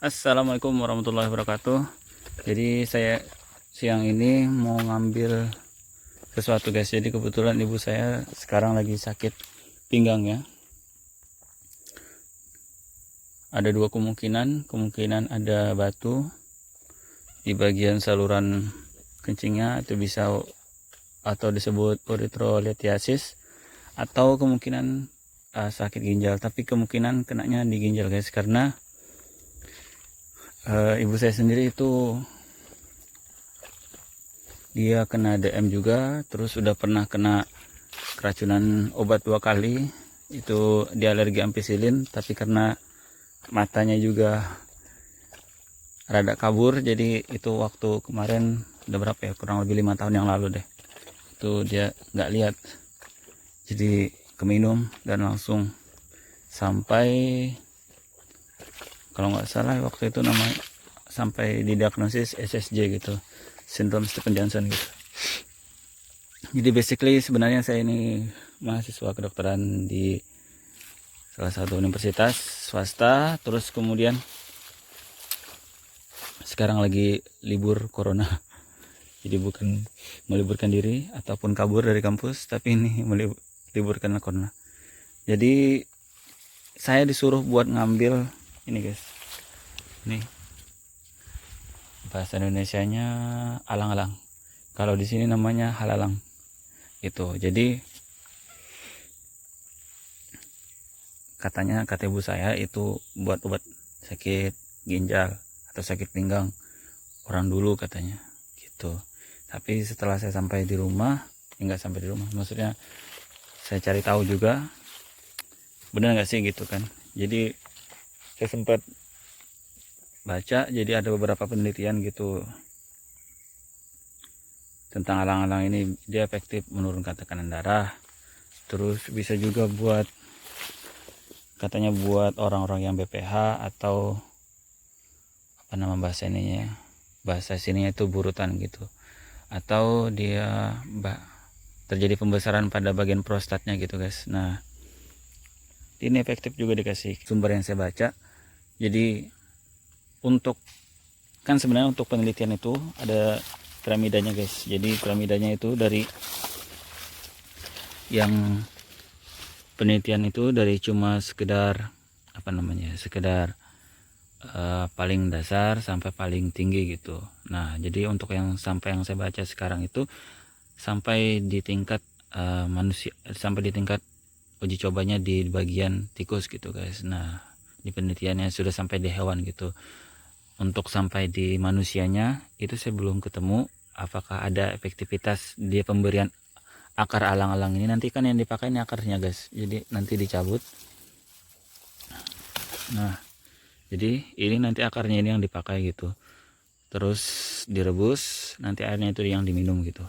Assalamualaikum warahmatullahi wabarakatuh. Jadi saya siang ini mau ngambil sesuatu guys. Jadi kebetulan ibu saya sekarang lagi sakit pinggang ya. Ada dua kemungkinan ada batu di bagian saluran kencingnya, itu bisa atau disebut erythrolithiasis, atau kemungkinan sakit ginjal. Tapi kemungkinan kenanya di ginjal guys, karena ibu saya sendiri itu dia kena DM juga, terus sudah pernah kena keracunan obat 2 kali. Itu dia alergi ampicillin, tapi karena matanya juga rada kabur, jadi itu waktu kemarin udah berapa ya, kurang lebih 5 tahun yang lalu deh, itu dia nggak lihat, jadi keminum dan langsung sampai, kalau nggak salah waktu itu namanya sampai didiagnosis SSJ gitu, sindrom Stephen Johnson gitu. Jadi basically sebenarnya saya ini mahasiswa kedokteran di salah satu universitas swasta, terus kemudian sekarang lagi libur corona. Jadi bukan meliburkan diri ataupun kabur dari kampus, tapi ini meliburkan corona. Jadi saya disuruh buat ngambil ini guys, ini bahasa Indonesianya alang-alang, kalau di sini namanya halalang itu. Jadi kata ibu saya itu buat obat sakit ginjal atau sakit pinggang orang dulu katanya gitu. Tapi setelah saya sampai di rumah, enggak sampai di rumah, maksudnya saya cari tahu juga benar nggak sih gitu kan. Jadi saya sempat baca, jadi ada beberapa penelitian gitu tentang alang-alang ini. Dia efektif menurunkan tekanan darah, terus bisa juga buat, katanya buat orang-orang yang BPH atau apa nama bahasa ininya, bahasa sininya itu burutan gitu, atau dia terjadi pembesaran pada bagian prostatnya gitu guys. Nah ini efektif juga, dikasih sumber yang saya baca. Jadi untuk, kan sebenarnya untuk penelitian itu ada piramidanya guys. Jadi piramidanya itu dari yang penelitian itu dari cuma sekedar apa namanya, sekedar paling dasar sampai paling tinggi gitu. Nah jadi untuk yang sampai yang saya baca sekarang itu sampai di tingkat manusia, sampai di tingkat uji cobanya di bagian tikus gitu guys. Nah di penelitiannya sudah sampai di hewan gitu. Untuk sampai di manusianya itu saya belum ketemu apakah ada efektivitas dia pemberian akar alang-alang ini. Nanti kan yang dipakai ini akarnya guys, jadi nanti dicabut. Nah jadi ini nanti akarnya ini yang dipakai gitu, terus direbus, nanti airnya itu yang diminum gitu.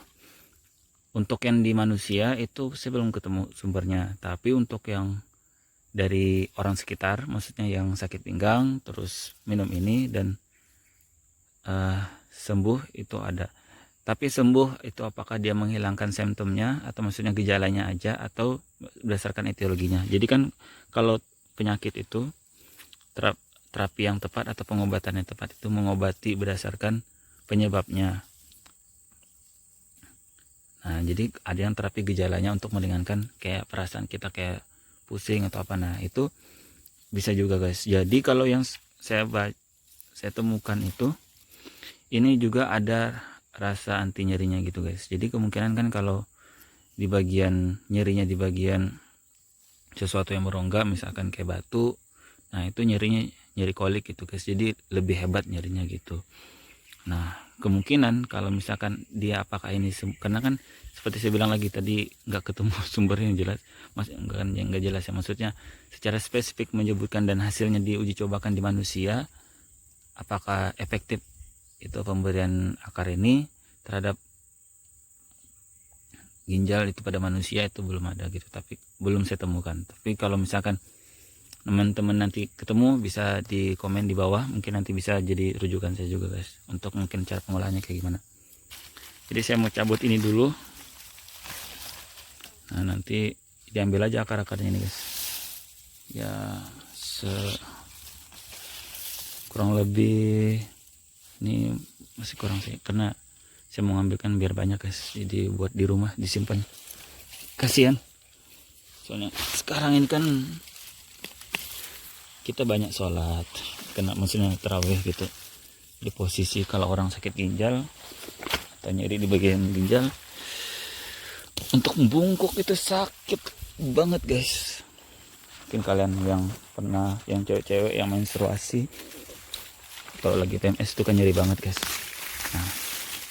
Untuk yang di manusia itu saya belum ketemu sumbernya, tapi untuk yang dari orang sekitar, maksudnya yang sakit pinggang terus minum ini dan sembuh itu ada. Tapi sembuh itu apakah dia menghilangkan simptomnya atau maksudnya gejalanya aja atau berdasarkan etiologinya. Jadi kan kalau penyakit itu terapi yang tepat atau pengobatan yang tepat itu mengobati berdasarkan penyebabnya. Nah jadi ada yang terapi gejalanya untuk meringankan kayak perasaan kita kayak pusing atau apa. Nah itu bisa juga guys. Jadi kalau yang saya temukan itu ini juga ada rasa anti nyerinya gitu guys. Jadi kemungkinan kan kalau di bagian nyerinya di bagian sesuatu yang berongga, misalkan kayak batu, nah itu nyerinya nyeri kolik gitu guys, jadi lebih hebat nyerinya gitu. Nah kemungkinan kalau misalkan dia apakah ini karena kan seperti saya bilang lagi tadi nggak ketemu sumber yang jelas, mas nggak jelas ya, maksudnya secara spesifik menyebutkan dan hasilnya diuji cobakan di manusia, apakah efektif itu pemberian akar ini terhadap ginjal itu pada manusia, itu belum ada gitu, tapi belum saya temukan. Tapi kalau misalkan teman-teman nanti ketemu bisa di komen di bawah, mungkin nanti bisa jadi rujukan saya juga guys untuk mungkin cara pengolahannya kayak gimana. Jadi saya mau cabut ini dulu. Nah nanti diambil aja akar-akarnya ini guys ya, kurang lebih ini masih kurang sih, karena saya mau ngambilkan biar banyak guys, jadi buat di rumah disimpan, kasihan soalnya sekarang ini kan kita banyak sholat, kena maksudnya terawih gitu, di posisi kalau orang sakit ginjal atau nyeri di bagian ginjal, untuk membungkuk itu sakit banget guys. Mungkin kalian yang pernah, yang cewek-cewek yang menstruasi kalau lagi PMS itu kan nyeri banget guys. Nah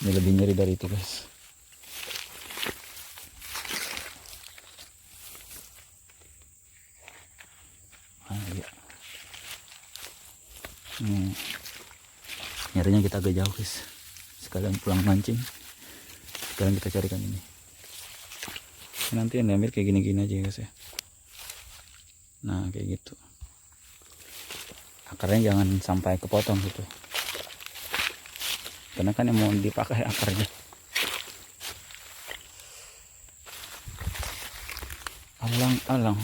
ini lebih nyeri dari itu guys. Ya. Nyarinya kita agak jauh guys, sekalian pulang mancing, sekalian kita carikan ini. Nanti yang diambil kayak gini-gini aja guys ya. Nah kayak gitu, akarnya jangan sampai kepotong gitu, karena kan yang mau dipakai akarnya. Alang-alang.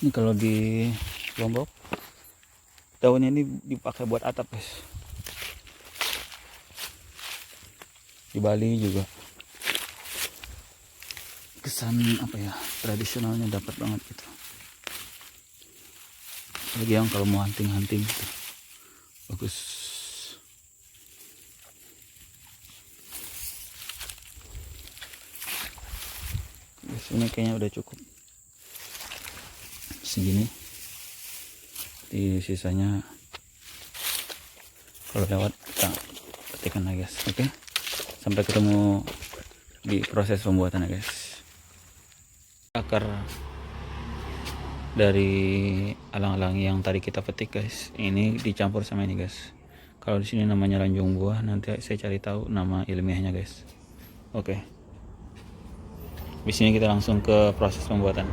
Ini kalau di Lombok daunnya ini dipakai buat atap guys. Di Bali juga kesan apa ya, tradisionalnya dapat banget gitu. Lagi yang kalau mau hunting gitu, bagus. Guys, ini kayaknya udah cukup segini, di sisanya kalau lewat kita petikan lagi guys. Oke, sampai ketemu di proses pembuatan guys. Akar dari alang-alang yang tadi kita petik guys, ini dicampur sama ini guys. Kalau di sini namanya ranjung buah, nanti saya cari tahu nama ilmiahnya guys. Oke, di sini kita langsung ke proses pembuatan.